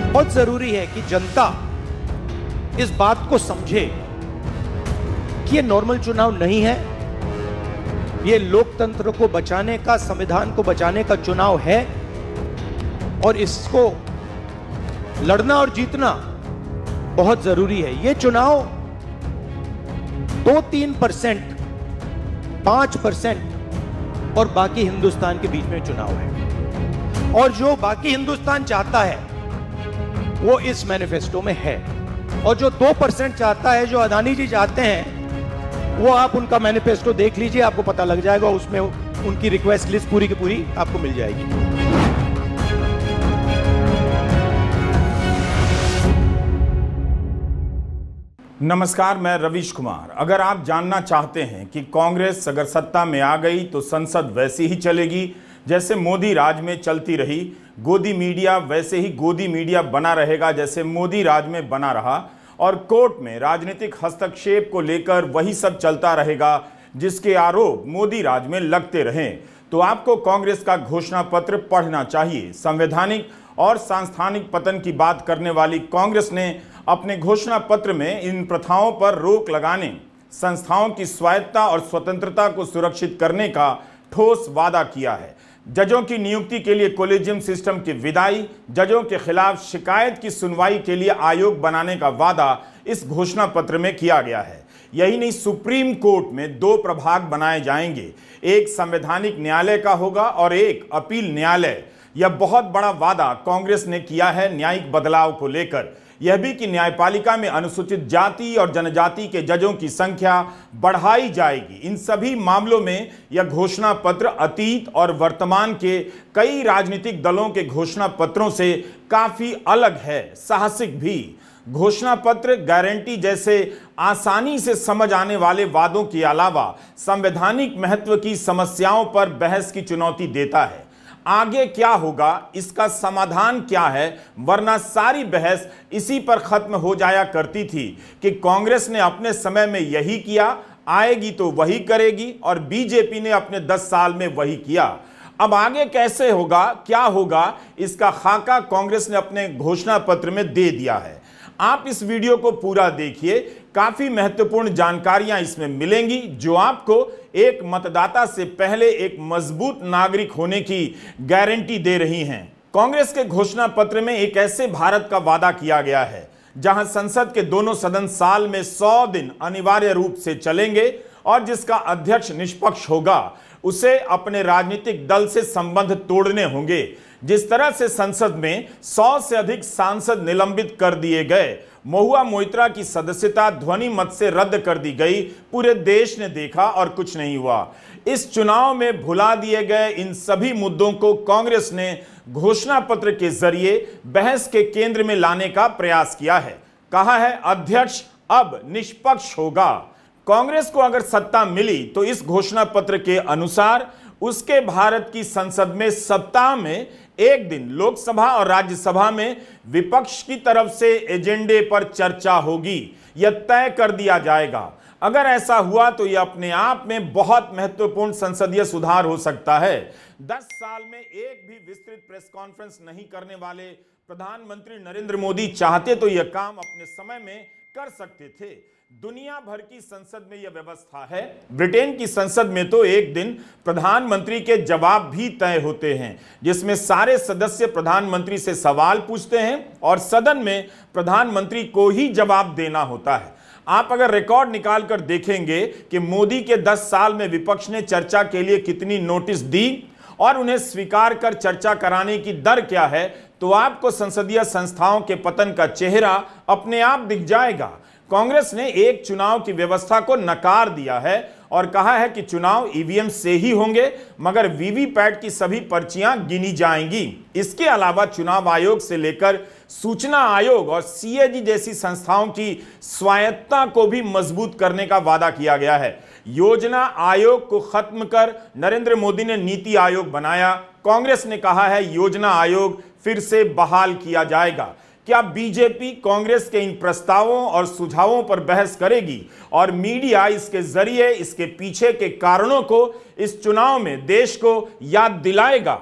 बहुत जरूरी है कि जनता इस बात को समझे कि ये नॉर्मल चुनाव नहीं है, ये लोकतंत्र को बचाने का, संविधान को बचाने का चुनाव है और इसको लड़ना और जीतना बहुत जरूरी है। ये चुनाव 2-3%, 5% और बाकी हिंदुस्तान के बीच में चुनाव है, और जो बाकी हिंदुस्तान चाहता है वो इस मैनिफेस्टो में है, और जो 2% चाहता है, जो अदानी जी चाहते हैं, वो आप उनका मैनिफेस्टो देख लीजिए, आपको पता लग जाएगा। उसमें उनकी रिक्वेस्ट लिस्ट पूरी की पूरी आपको मिल जाएगी। नमस्कार, मैं रवीश कुमार। अगर आप जानना चाहते हैं कि कांग्रेस अगर सत्ता में आ गई तो संसद वैसी ही चलेगी जैसे मोदी राज में चलती रही, गोदी मीडिया वैसे ही गोदी मीडिया बना रहेगा जैसे मोदी राज में बना रहा, और कोर्ट में राजनीतिक हस्तक्षेप को लेकर वही सब चलता रहेगा जिसके आरोप मोदी राज में लगते रहें, तो आपको कांग्रेस का घोषणा पत्र पढ़ना चाहिए। संवैधानिक और सांस्थानिक पतन की बात करने वाली कांग्रेस ने अपने घोषणा पत्र में इन प्रथाओं पर रोक लगाने, संस्थाओं की स्वायत्तता और स्वतंत्रता को सुरक्षित करने का ठोस वादा किया है। जजों की नियुक्ति के लिए कोलेजियम सिस्टम की विदाई, जजों के खिलाफ शिकायत की सुनवाई के लिए आयोग बनाने का वादा इस घोषणा पत्र में किया गया है। यही नहीं, सुप्रीम कोर्ट में 2 प्रभाग बनाए जाएंगे, एक संवैधानिक न्यायालय का होगा और एक अपील न्यायालय। यह बहुत बड़ा वादा कांग्रेस ने किया है न्यायिक बदलाव को लेकर। यह भी कि न्यायपालिका में अनुसूचित जाति और जनजाति के जजों की संख्या बढ़ाई जाएगी। इन सभी मामलों में यह घोषणा पत्र अतीत और वर्तमान के कई राजनीतिक दलों के घोषणा पत्रों से काफी अलग है, साहसिक भी। घोषणा पत्र गारंटी जैसे आसानी से समझ आने वाले वादों के अलावा संवैधानिक महत्व की समस्याओं पर बहस की चुनौती देता है। आगे क्या होगा, इसका समाधान क्या है, वरना सारी बहस इसी पर खत्म हो जाया करती थी कि कांग्रेस ने अपने समय में यही किया, आएगी तो वही करेगी, और बीजेपी ने अपने 10 साल में वही किया। अब आगे कैसे होगा, क्या होगा, इसका खाका कांग्रेस ने अपने घोषणा पत्र में दे दिया है। आप इस वीडियो को पूरा देखिए, काफी महत्वपूर्ण जानकारियां इसमें मिलेंगी जो आपको एक मतदाता से पहले एक मजबूत नागरिक होने की गारंटी दे रही हैं। कांग्रेस के घोषणा पत्र में एक ऐसे भारत का वादा किया गया है जहां संसद के दोनों सदन साल में 100 दिन अनिवार्य रूप से चलेंगे और जिसका अध्यक्ष निष्पक्ष होगा। उसे अपने राजनीतिक दल से संबंध तोड़ने होंगे। जिस तरह से संसद में 100 से अधिक सांसद निलंबित कर दिए गए, महुआ मोइत्रा की सदस्यता ध्वनि मत से रद्द कर दी गई, पूरे देश ने देखा और कुछ नहीं हुआ। इस चुनाव में भुला दिए गए इन सभी मुद्दों को कांग्रेस ने घोषणा पत्र के जरिए बहस के केंद्र में लाने का प्रयास किया है। कहा है अध्यक्ष अब निष्पक्ष होगा। कांग्रेस को अगर सत्ता मिली तो इस घोषणा पत्र के अनुसार उसके भारत की संसद में सप्ताह में एक दिन लोकसभा और राज्यसभा में विपक्ष की तरफ से एजेंडे पर चर्चा होगी। यह तय कर दिया जाएगा। अगर ऐसा हुआ तो यह अपने आप में बहुत महत्वपूर्ण संसदीय सुधार हो सकता है। 10 साल में एक भी विस्तृत प्रेस कॉन्फ्रेंस नहीं करने वाले प्रधानमंत्री नरेंद्र मोदी चाहते तो यह काम अपने समय में कर सकते थे। दुनिया भर की संसद में यह व्यवस्था है। ब्रिटेन की संसद में तो एक दिन प्रधानमंत्री के जवाब भी तय होते हैं, जिसमें सारे सदस्य प्रधानमंत्री से सवाल पूछते हैं और सदन में प्रधानमंत्री को ही जवाब देना होता है। आप अगर रिकॉर्ड निकालकर देखेंगे कि मोदी के 10 साल में विपक्ष ने चर्चा के लिए कितनी नोटिस दी और उन्हें स्वीकार कर चर्चा कराने की दर क्या है, तो आपको संसदीय संस्थाओं के पतन का चेहरा अपने आप दिख जाएगा। कांग्रेस ने एक चुनाव की व्यवस्था को नकार दिया है और कहा है कि चुनाव ईवीएम से ही होंगे, मगर वीवीपैट की सभी पर्चियां गिनी जाएंगी। इसके अलावा चुनाव आयोग से लेकर सूचना आयोग और सीएजी जैसी संस्थाओं की स्वायत्तता को भी मजबूत करने का वादा किया गया है। योजना आयोग को खत्म कर नरेंद्र मोदी ने नीति आयोग बनाया। कांग्रेस ने कहा है योजना आयोग फिर से बहाल किया जाएगा। क्या बीजेपी कांग्रेस के इन प्रस्तावों और सुझावों पर बहस करेगी और मीडिया इसके जरिए इसके पीछे के कारणों को इस चुनाव में देश को याद दिलाएगा?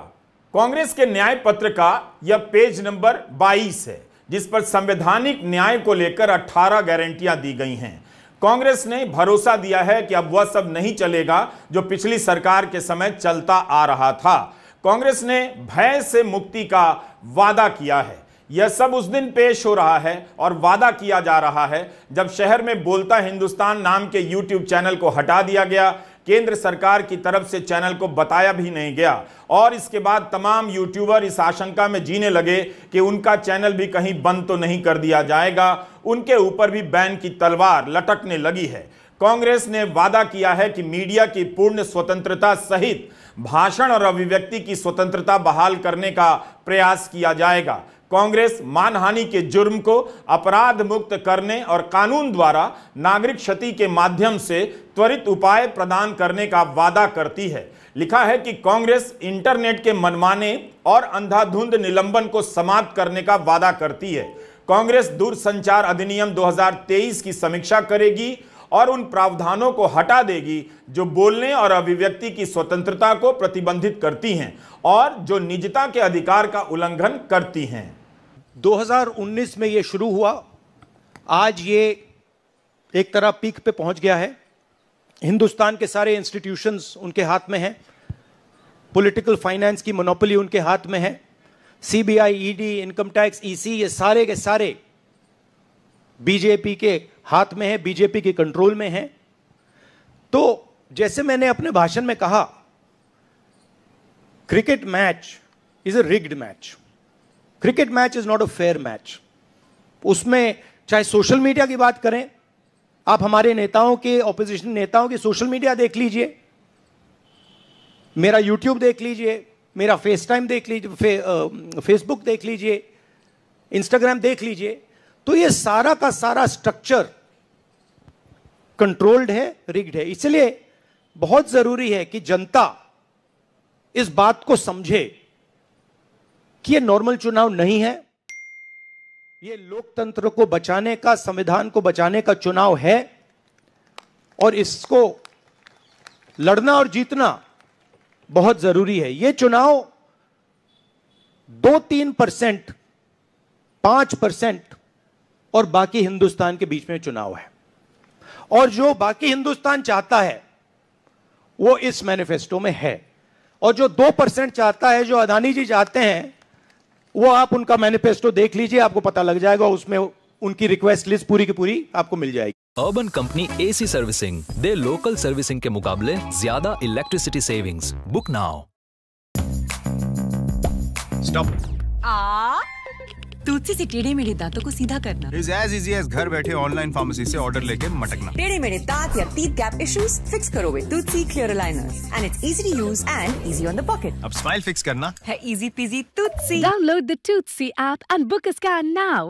कांग्रेस के न्याय पत्र का यह पेज नंबर 22 है। जिस पर संवैधानिक न्याय को लेकर 18 गारंटियां दी गई हैं। कांग्रेस ने भरोसा दिया है कि अब वह सब नहीं चलेगा जो पिछली सरकार के समय चलता आ रहा था। कांग्रेस ने भय से मुक्ति का वादा किया है। यह सब उस दिन पेश हो रहा है और वादा किया जा रहा है जब शहर में बोलता हिंदुस्तान नाम के यूट्यूब चैनल को हटा दिया गया। केंद्र सरकार की तरफ से चैनल को बताया भी नहीं गया और इसके बाद तमाम यूट्यूबर इस आशंका में जीने लगे कि उनका चैनल भी कहीं बंद तो नहीं कर दिया जाएगा, उनके ऊपर भी बैन की तलवार लटकने लगी है। कांग्रेस ने वादा किया है कि मीडिया की पूर्ण स्वतंत्रता सहित भाषण और अभिव्यक्ति की स्वतंत्रता बहाल करने का प्रयास किया जाएगा। कांग्रेस मानहानि के जुर्म को अपराध मुक्त करने और कानून द्वारा नागरिक क्षति के माध्यम से त्वरित उपाय प्रदान करने का वादा करती है। लिखा है कि कांग्रेस इंटरनेट के मनमाने और अंधाधुंध निलंबन को समाप्त करने का वादा करती है। कांग्रेस दूरसंचार अधिनियम 2023 की समीक्षा करेगी और उन प्रावधानों को हटा देगी जो बोलने और अभिव्यक्ति की स्वतंत्रता को प्रतिबंधित करती हैं और जो निजता के अधिकार का उल्लंघन करती हैं। 2019 में यह शुरू हुआ, आज ये एक तरह पीक पे पहुंच गया है। हिंदुस्तान के सारे इंस्टीट्यूशंस उनके हाथ में हैं, पॉलिटिकल फाइनेंस की मोनोपोली उनके हाथ में है। CBI, ED, income tax, EC, ये सारे के सारे बीजेपी के हाथ में है, बीजेपी के कंट्रोल में है। तो जैसे मैंने अपने भाषण में कहा, cricket match is a rigged match. Cricket match is not a fair match. उसमें चाहे सोशल मीडिया की बात करें, आप हमारे नेताओं के, ऑपोजिशन नेताओं की सोशल मीडिया देख लीजिए, मेरा यूट्यूब देख लीजिए, मेरा फेस टाइम देख लीजिए, फेसबुक देख लीजिए, इंस्टाग्राम देख लीजिए, तो ये सारा का सारा स्ट्रक्चर कंट्रोल्ड है, रिग्ड है। इसलिए बहुत जरूरी है कि जनता इस बात को समझे कि ये नॉर्मल चुनाव नहीं है, ये लोकतंत्र को बचाने का, संविधान को बचाने का चुनाव है और इसको लड़ना और जीतना बहुत जरूरी है। ये चुनाव 2-3%, 5% और बाकी हिंदुस्तान के बीच में चुनाव है। और जो बाकी हिंदुस्तान चाहता है वो इस मैनिफेस्टो में है, और जो 2% चाहता है, जो अदानी जी चाहते हैं, वो आप उनका मैनिफेस्टो देख लीजिए, आपको पता लग जाएगा। उसमें उनकी रिक्वेस्ट लिस्ट पूरी की पूरी आपको मिल जाएगी। Urban company AC servicing, the local servicing के मुकाबले ज्यादा electricity savings. Book now. Stop. तुलसी से टेढ़े मेढ़े दांतों को सीधा करना इज एज इजी एज घर बैठे ऑनलाइन फार्मेसी से ऑर्डर लेके मटकना। टेढ़े मेढ़े दांत या टीथ गैप इश्यूज फिक्स करो with Tootsie clear aligners and it's easy to use and easy on the pocket. अब स्माइल फिक्स करना है easy peasy Tootsie. Download the Tootsie app and book a scan now.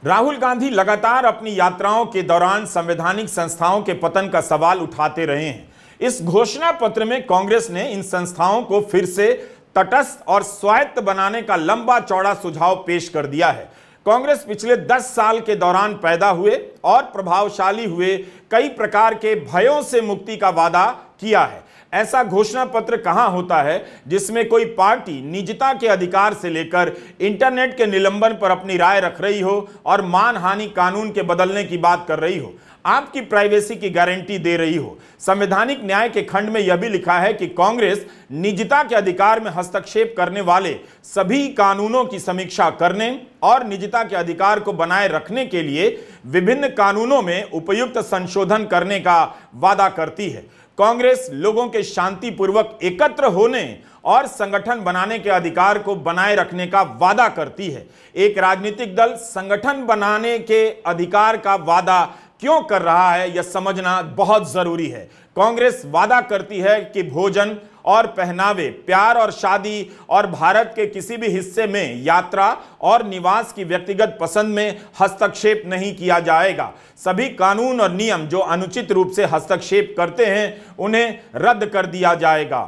Rahul Gandhi लगातार अपनी यात्राओं के दौरान संवैधानिक संस्थाओं के पतन का सवाल उठाते रहे हैं। इस घोषणा पत्र में कांग्रेस ने इन संस्थाओं को फिर से तटस्थ और स्वायत्त बनाने का लंबा चौड़ा सुझाव पेश कर दिया है। कांग्रेस पिछले 10 साल के दौरान पैदा हुए और प्रभावशाली हुए कई प्रकार के भयों से मुक्ति का वादा किया है। ऐसा घोषणा पत्र कहां होता है जिसमें कोई पार्टी निजता के अधिकार से लेकर इंटरनेट के निलंबन पर अपनी राय रख रही हो और मानहानि कानून के बदलने की बात कर रही हो, आपकी प्राइवेसी की गारंटी दे रही हो। संवैधानिक न्याय के खंड में यह भी लिखा है कि कांग्रेस निजता के अधिकार में हस्तक्षेप करने वाले सभी कानूनों की समीक्षा करने और निजता के अधिकार को बनाए रखने के लिए विभिन्न कानूनों में उपयुक्त संशोधन करने का वादा करती है। कांग्रेस लोगों के शांतिपूर्वक एकत्र होने और संगठन बनाने के अधिकार को बनाए रखने का वादा करती है। एक राजनीतिक दल संगठन बनाने के अधिकार का वादा क्यों कर रहा है, यह समझना बहुत जरूरी है। कांग्रेस वादा करती है कि भोजन और पहनावे, प्यार और शादी और भारत के किसी भी हिस्से में यात्रा और निवास की व्यक्तिगत पसंद में हस्तक्षेप नहीं किया जाएगा। सभी कानून और नियम जो अनुचित रूप से हस्तक्षेप करते हैं उन्हें रद्द कर दिया जाएगा।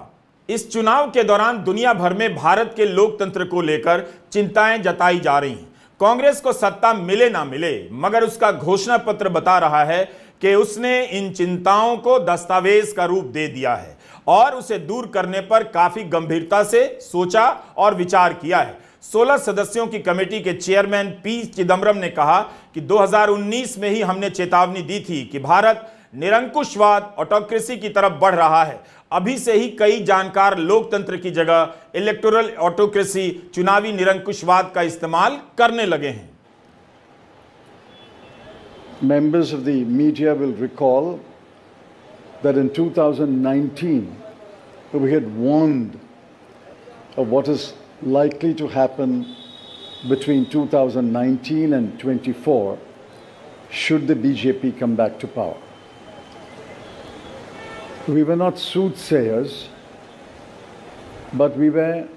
इस चुनाव के दौरान दुनिया भर में भारत के लोकतंत्र को लेकर चिंताएं जताई जा रही हैं। कांग्रेस को सत्ता मिले ना मिले, मगर उसका घोषणा पत्र बता रहा है कि उसने इन चिंताओं को दस्तावेज का रूप दे दिया है और उसे दूर करने पर काफी गंभीरता से सोचा और विचार किया है। 16 सदस्यों की कमेटी के चेयरमैन पी चिदम्बरम ने कहा कि 2019 में ही हमने चेतावनी दी थी कि भारत निरंकुशवाद ऑटोक्रेसी की तरफ बढ़ रहा है। अभी से ही कई जानकार लोकतंत्र की जगह इलेक्टोरल ऑटोक्रेसी, चुनावी निरंकुशवाद का इस्तेमाल करने लगे हैं। Members of the media will recall that in 2019 we had warned of what is likely to happen between 2019 and 24 should the BJP come back to power. We were not soothsayers, but we were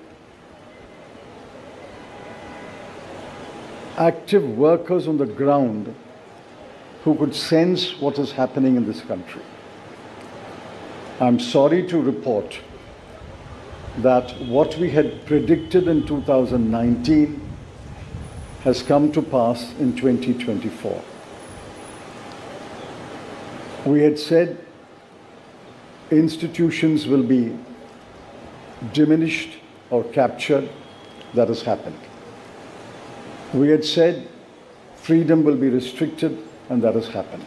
active workers on the ground who could sense what is happening in this country. I'm sorry to report that what we had predicted in 2019 has come to pass in 2024. We had said institutions will be diminished or captured. That has happened. We had said freedom will be restricted, and that has happened.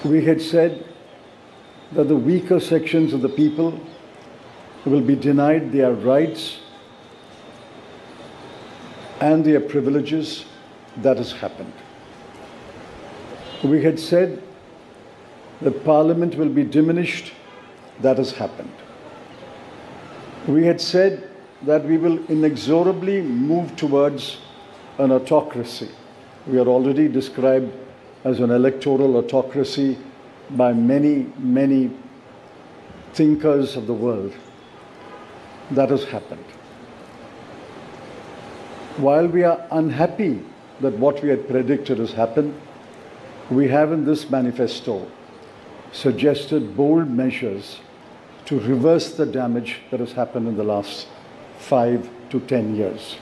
We had said that the weaker sections of the people will be denied their rights and their privileges. That has happened. We had said that Parliament will be diminished. That has happened. We had said that we will inexorably move towards an autocracy. We are already described as an electoral autocracy by many thinkers of the world. That has happened. While we are unhappy that what we had predicted has happened, we have in this manifesto suggested bold measures to reverse the damage that has happened in the last 5 to 10 years.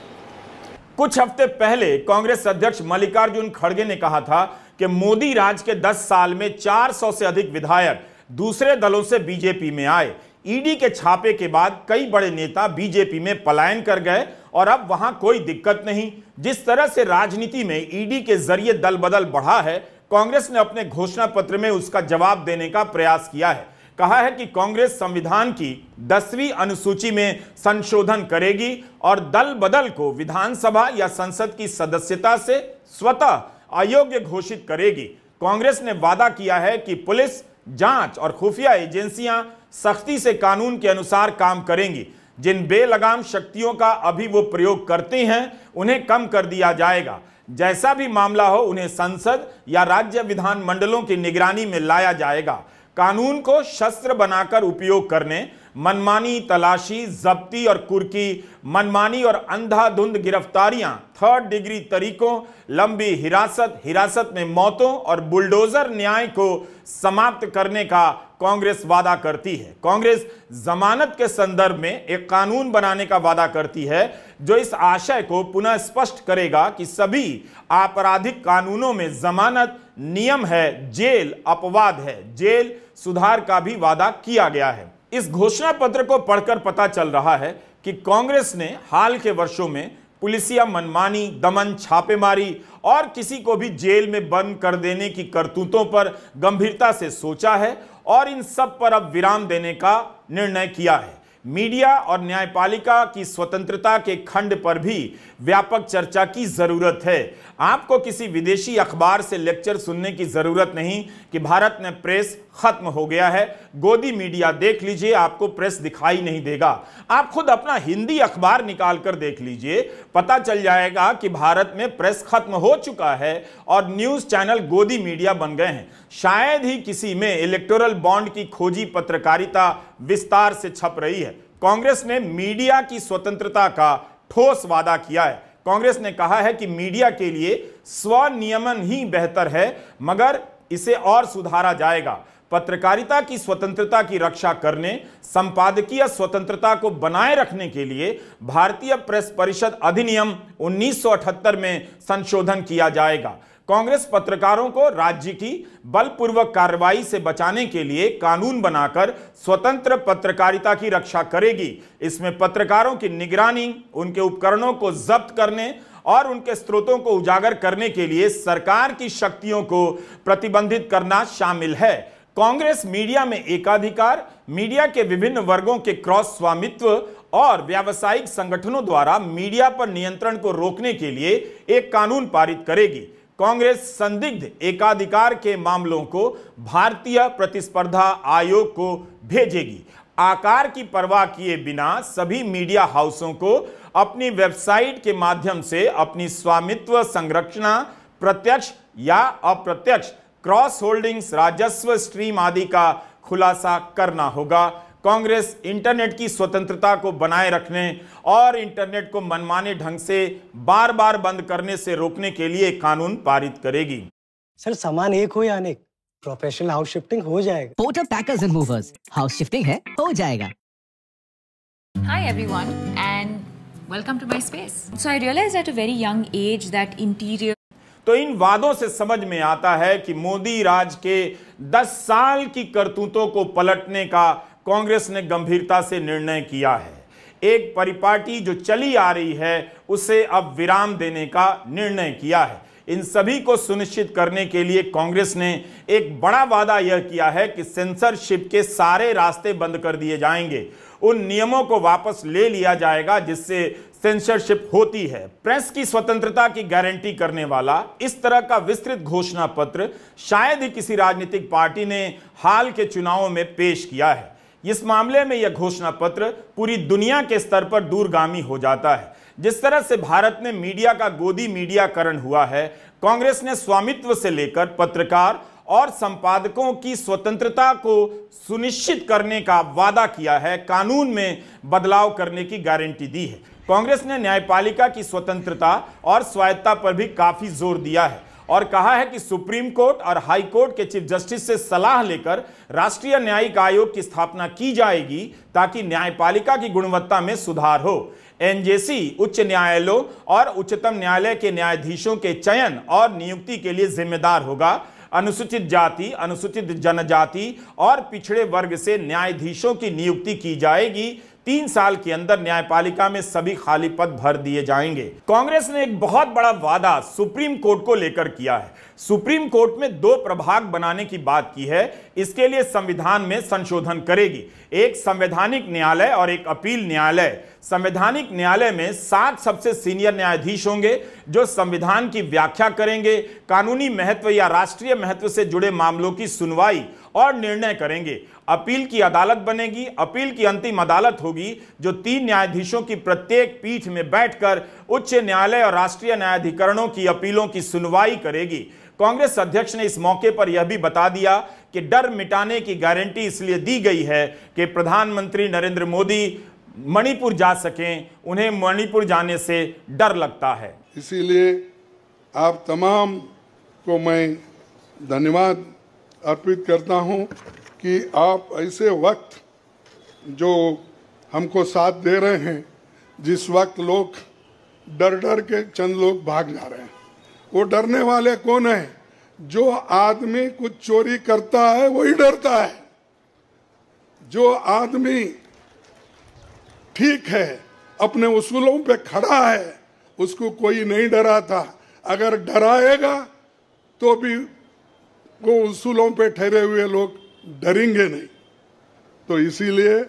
कुछ हफ्ते पहले कांग्रेस अध्यक्ष मल्लिकार्जुन खड़गे ने कहा था कि मोदी राज के 10 साल में 400 से अधिक विधायक दूसरे दलों से बीजेपी में आए। ईडी के छापे के बाद कई बड़े नेता बीजेपी में पलायन कर गए और अब वहां कोई दिक्कत नहीं। जिस तरह से राजनीति में ईडी के जरिए दल बदल बढ़ा है, कांग्रेस ने अपने घोषणा पत्र में उसका जवाब देने का प्रयास किया है। कहा है कि कांग्रेस संविधान की 10वीं अनुसूची में संशोधन करेगी और दल बदल को विधानसभा या संसद की सदस्यता से स्वतः अयोग्य घोषित करेगी। कांग्रेस ने वादा किया है कि पुलिस, जांच और खुफिया एजेंसियां सख्ती से कानून के अनुसार काम करेंगी। जिन बेलगाम शक्तियों का अभी वो प्रयोग करते हैं, उन्हें कम कर दिया जाएगा। जैसा भी मामला हो, उन्हें संसद या राज्य विधानमंडलों की निगरानी में लाया जाएगा। कानून को शस्त्र बनाकर उपयोग करने, मनमानी तलाशी, जब्ती और कुर्की, मनमानी और अंधाधुंध गिरफ्तारियां, 3rd डिग्री तरीकों, लंबी हिरासत में मौतों और बुलडोजर न्याय को समाप्त करने का कांग्रेस वादा करती है। कांग्रेस जमानत के संदर्भ में एक कानून बनाने का वादा करती है जो इस आशय को पुनः स्पष्ट करेगा कि सभी आपराधिक कानूनों में जमानत नियम है, जेल अपवाद है। जेल सुधार का भी वादा किया गया है। इस घोषणा पत्र को पढ़कर पता चल रहा है कि कांग्रेस ने हाल के वर्षों में पुलिसिया मनमानी, दमन, छापेमारी और किसी को भी जेल में बंद कर देने की करतूतों पर गंभीरता से सोचा है और इन सब पर अब विराम देने का निर्णय किया है। मीडिया और न्यायपालिका की स्वतंत्रता के खंड पर भी व्यापक चर्चा की जरूरत है। आपको किसी विदेशी अखबार से लेक्चर सुनने की जरूरत नहीं कि भारत में प्रेस खत्म हो गया है। गोदी मीडिया देख लीजिए, आपको प्रेस दिखाई नहीं देगा। आप खुद अपना हिंदी अखबार निकाल कर देख लीजिए, पता चल जाएगा कि भारत में प्रेस खत्म हो चुका है और न्यूज चैनल गोदी मीडिया बन गए हैं। शायद ही किसी में इलेक्टोरल बॉन्ड की खोजी पत्रकारिता विस्तार से छप रही है। कांग्रेस ने मीडिया की स्वतंत्रता का ठोस वादा किया है। कांग्रेस ने कहा है कि मीडिया के लिए स्वनियमन ही बेहतर है, मगर इसे और सुधारा जाएगा। पत्रकारिता की स्वतंत्रता की रक्षा करने, संपादकीय स्वतंत्रता को बनाए रखने के लिए भारतीय प्रेस परिषद अधिनियम 1978 में संशोधन किया जाएगा। कांग्रेस पत्रकारों को राज्य की बलपूर्वक कार्रवाई से बचाने के लिए कानून बनाकर स्वतंत्र पत्रकारिता की रक्षा करेगी। इसमें पत्रकारों की निगरानी, उनके उपकरणों को जब्त करने और उनके स्रोतों को उजागर करने के लिए सरकार की शक्तियों को प्रतिबंधित करना शामिल है। कांग्रेस मीडिया में एकाधिकार, मीडिया के विभिन्न वर्गों के क्रॉस स्वामित्व और व्यावसायिक संगठनों द्वारा मीडिया पर नियंत्रण को रोकने के लिए एक कानून पारित करेगी। कांग्रेस संदिग्ध एकाधिकार के मामलों को भारतीय प्रतिस्पर्धा आयोग को भेजेगी। आकार की परवाह किए बिना सभी मीडिया हाउसों को अपनी वेबसाइट के माध्यम से अपनी स्वामित्व संरचना, प्रत्यक्ष या अप्रत्यक्ष क्रॉस होल्डिंग्स, राजस्व स्ट्रीम आदि का खुलासा करना होगा। कांग्रेस इंटरनेट की स्वतंत्रता को बनाए रखने और इंटरनेट को मनमाने ढंग से बार बार बंद करने से रोकने के लिए कानून पारित करेगी। सर, सामान एक हो या अनेक, प्रोफेशनल हाउस शिफ्टिंग हो जाएगा। Porter packers and movers, house shifting है, हो जाएगा। Hi everyone and welcome to my space. So I realized at a very young age that interior तो इन वादों से समझ में आता है कि मोदी राज के 10 साल की करतूतों को पलटने का कांग्रेस ने गंभीरता से निर्णय किया है। एक परिपाटी जो चली आ रही है उसे अब विराम देने का निर्णय किया है। इन सभी को सुनिश्चित करने के लिए कांग्रेस ने एक बड़ा वादा यह किया है कि सेंसरशिप के सारे रास्ते बंद कर दिए जाएंगे। उन नियमों को वापस ले लिया जाएगा जिससे सेंसरशिप होती है। प्रेस की स्वतंत्रता की गारंटी करने वाला इस तरह का विस्तृत घोषणा पत्र शायद ही किसी राजनीतिक पार्टी ने हाल के चुनावों में पेश किया है। इस मामले में यह घोषणा पत्र पूरी दुनिया के स्तर पर दूरगामी हो जाता है। जिस तरह से भारत में मीडिया का गोदी मीडियाकरण हुआ है, कांग्रेस ने स्वामित्व से लेकर पत्रकार और संपादकों की स्वतंत्रता को सुनिश्चित करने का वादा किया है, कानून में बदलाव करने की गारंटी दी है। कांग्रेस ने न्यायपालिका की स्वतंत्रता और स्वायत्तता पर भी काफी जोर दिया है और कहा है कि सुप्रीम कोर्ट और हाई कोर्ट के चीफ जस्टिस से सलाह लेकर राष्ट्रीय न्यायिक आयोग की स्थापना की जाएगी ताकि न्यायपालिका की गुणवत्ता में सुधार हो। एनजेसी उच्च न्यायालयों और उच्चतम न्यायालय के न्यायाधीशों के चयन और नियुक्ति के लिए जिम्मेदार होगा। अनुसूचित जाति, अनुसूचित जनजाति और पिछड़े वर्ग से न्यायाधीशों की नियुक्ति की जाएगी। 3 साल के अंदर न्यायपालिका में सभी खाली पद भर दिए जाएंगे। कांग्रेस ने एक बहुत बड़ा वादा सुप्रीम कोर्ट को लेकर किया है। सुप्रीम कोर्ट में 2 प्रभाग बनाने की बात की है। इसके लिए संविधान में संशोधन करेगी, एक संवैधानिक न्यायालय और एक अपील न्यायालय। संवैधानिक न्यायालय में 7 सबसे सीनियर न्यायाधीश होंगे जो संविधान की व्याख्या करेंगे, कानूनी महत्व या राष्ट्रीय महत्व से जुड़े मामलों की सुनवाई और निर्णय करेंगे। अपील की अदालत बनेगी। अपील की अंतिम अदालत होगी जो 3 न्यायाधीशों की प्रत्येक पीठ में बैठकर उच्च न्यायालय और राष्ट्रीय न्यायाधिकरणों की अपीलों की सुनवाई करेगी। कांग्रेस अध्यक्ष ने इस मौके पर यह भी बता दिया कि डर मिटाने की गारंटी इसलिए दी गई है कि प्रधानमंत्री नरेंद्र मोदी मणिपुर जा सकें। उन्हें मणिपुर जाने से डर लगता है। इसीलिए आप तमाम को मैं धन्यवाद अर्पित करता हूं कि आप ऐसे वक्त जो हमको साथ दे रहे हैं, जिस वक्त लोग डर डर के चंद लोग भाग जा रहे हैं। वो डरने वाले कौन है? जो आदमी कुछ चोरी करता है वही डरता है। जो आदमी ठीक है, अपने उसूलों पे खड़ा है, उसको कोई नहीं डराता। अगर डराएगा तो भी वो उसूलों पे ठहरे हुए लोग डरेंगे नहीं। तो इसीलिए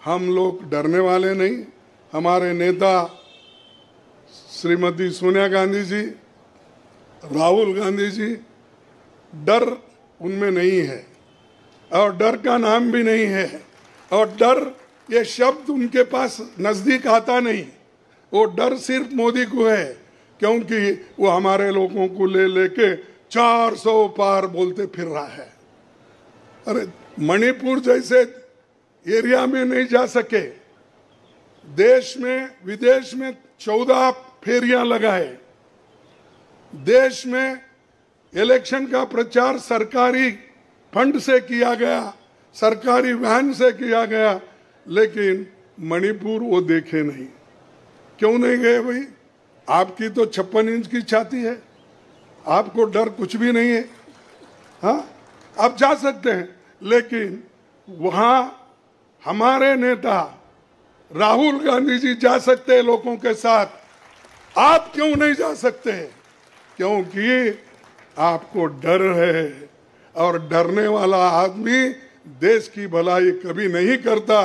हम लोग डरने वाले नहीं। हमारे नेता श्रीमती सोनिया गांधी जी, राहुल गांधी जी, डर उनमें नहीं है और डर का नाम भी नहीं है। और डर ये शब्द उनके पास नजदीक आता नहीं। वो डर सिर्फ मोदी को है, क्योंकि वो हमारे लोगों को ले लेके 400 पार बोलते फिर रहा है। अरे मणिपुर जैसे एरिया में नहीं जा सके, देश में विदेश में 14 फेरियां लगाए, देश में इलेक्शन का प्रचार सरकारी फंड से किया गया, सरकारी वैन से किया गया, लेकिन मणिपुर वो देखे नहीं। क्यों नहीं गए भाई? आपकी तो 56 इंच की छाती है, आपको डर कुछ भी नहीं है। हाँ, आप जा सकते हैं, लेकिन वहां हमारे नेता राहुल गांधी जी जा सकते हैं लोगों के साथ, आप क्यों नहीं जा सकते? क्योंकि आपको डर है, और डरने वाला आदमी देश की भलाई कभी नहीं करता।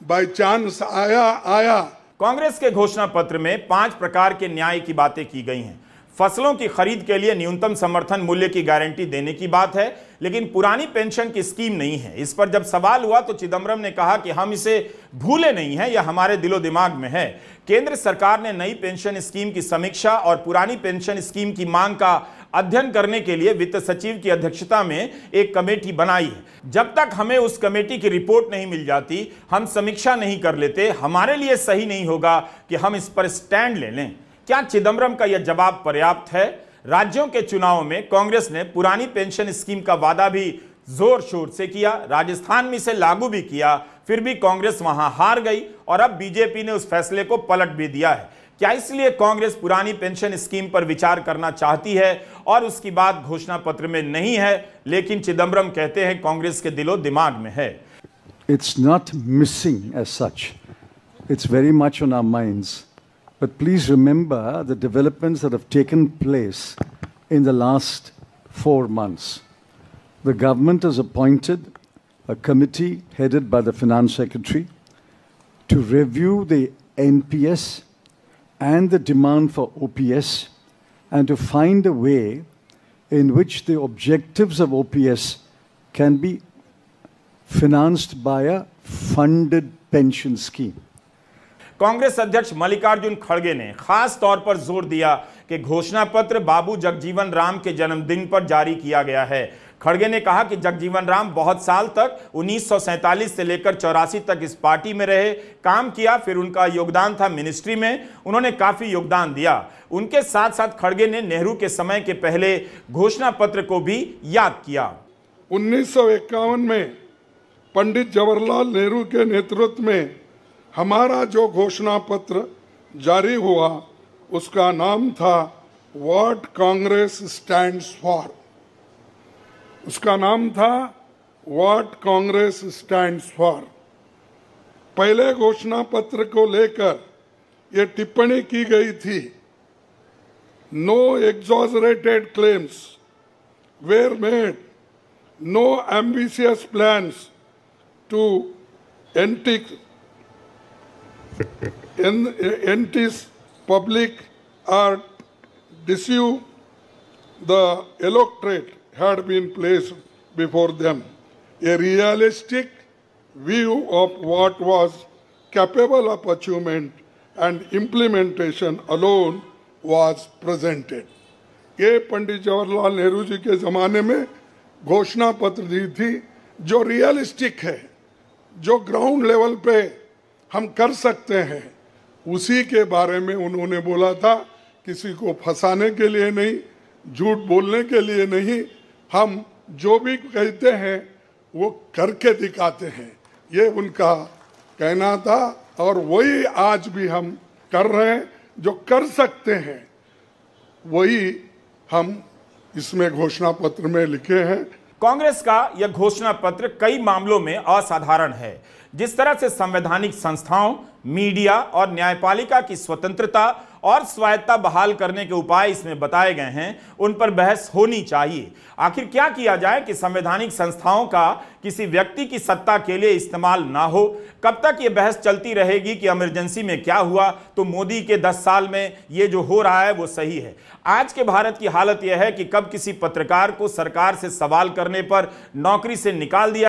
बाय चांस आया। कांग्रेस के घोषणा पत्र में 5 प्रकार के न्याय की बातें की गई हैं। फसलों की खरीद के लिए न्यूनतम समर्थन मूल्य की गारंटी देने की बात है, लेकिन पुरानी पेंशन की स्कीम नहीं है। इस पर जब सवाल हुआ तो चिदम्बरम ने कहा कि हम इसे भूले नहीं हैं, यह हमारे दिलो दिमाग में है। केंद्र सरकार ने नई पेंशन स्कीम की समीक्षा और पुरानी पेंशन स्कीम की मांग का अध्ययन करने के लिए वित्त सचिव की अध्यक्षता में एक कमेटी बनाई है। जब तक हमें उस कमेटी की रिपोर्ट नहीं मिल जाती, हम समीक्षा नहीं कर लेते। हमारे लिए सही नहीं होगा कि हम इस पर स्टैंड ले लें। क्या चिदम्बरम का यह जवाब पर्याप्त है? राज्यों के चुनाव में कांग्रेस ने पुरानी पेंशन स्कीम का वादा भी जोर शोर से किया, राजस्थान में इसे लागू भी किया, फिर भी कांग्रेस वहां हार गई और अब बीजेपी ने उस फैसले को पलट भी दिया है। क्या इसलिए कांग्रेस पुरानी पेंशन स्कीम पर विचार करना चाहती है और उसकी बात घोषणा पत्र में नहीं है, लेकिन चिदम्बरम कहते हैं कांग्रेस के दिलो दिमाग में है? It's not missing as such. It's very much on our minds. But please remember the developments that have taken place in the last 4 months. The government has appointed a committee headed by the Finance Secretary to review the NPS and the demand for OPS and to find a way in which the objectives of OPS can be financed by a funded pension scheme. Congress अध्यक्ष मल्लिकार्जुन खड़गे ने खास तौर पर जोर दिया कि घोषणा पत्र बाबू जगजीवन राम के जन्मदिन पर जारी किया गया है। खड़गे ने कहा कि जगजीवन राम बहुत साल तक 1947 से लेकर 84 तक इस पार्टी में रहे, काम किया, फिर उनका योगदान था मिनिस्ट्री में, उन्होंने काफी योगदान दिया। उनके साथ साथ खड़गे ने नेहरू के समय के पहले घोषणा पत्र को भी याद किया। 1951 में पंडित जवाहरलाल नेहरू के नेतृत्व में हमारा जो घोषणा पत्र जारी हुआ, उसका नाम था व्हाट कांग्रेस स्टैंड्स फॉर। उसका नाम था व्हाट कांग्रेस स्टैंड्स फॉर। पहले घोषणा पत्र को लेकर ये टिप्पणी की गई थी, no exaggerated claims were made, no ambitious plans to entice public or deceive the electorate had been placed before them. A realistic view of what was capable of achievement and implementation alone was presented. ये पंडित जवाहरलाल नेहरू जी के ज़माने में घोषणा पत्र दी थी, जो realistic है, जो ग्राउंड लेवल पे हम कर सकते हैं, उसी के बारे में उन्होंने बोला था। किसी को फंसाने के लिए नहीं, झूठ बोलने के लिए नहीं, हम जो भी कहते हैं वो करके दिखाते हैं, ये उनका कहना था। और वही आज भी हम कर रहे हैं, जो कर सकते हैं वही हम इसमें घोषणा पत्र में लिखे हैं। कांग्रेस का यह घोषणा पत्र कई मामलों में असाधारण है। जिस तरह से संवैधानिक संस्थाओं, मीडिया और न्यायपालिका की स्वतंत्रता और स्वायत्तता बहाल करने के उपाय इसमें बताए गए हैं, उन पर बहस होनी चाहिए। आखिर क्या किया जाए कि संवैधानिक संस्थाओं का किसी व्यक्ति की सत्ता के लिए इस्तेमाल ना हो? कब तक ये बहस चलती रहेगी कि इमरजेंसी में क्या हुआ तो मोदी के 10 साल में ये जो हो रहा है वो सही है? आज के भारत की हालत यह है कि कब किसी पत्रकार को सरकार से सवाल करने पर नौकरी से निकाल दिया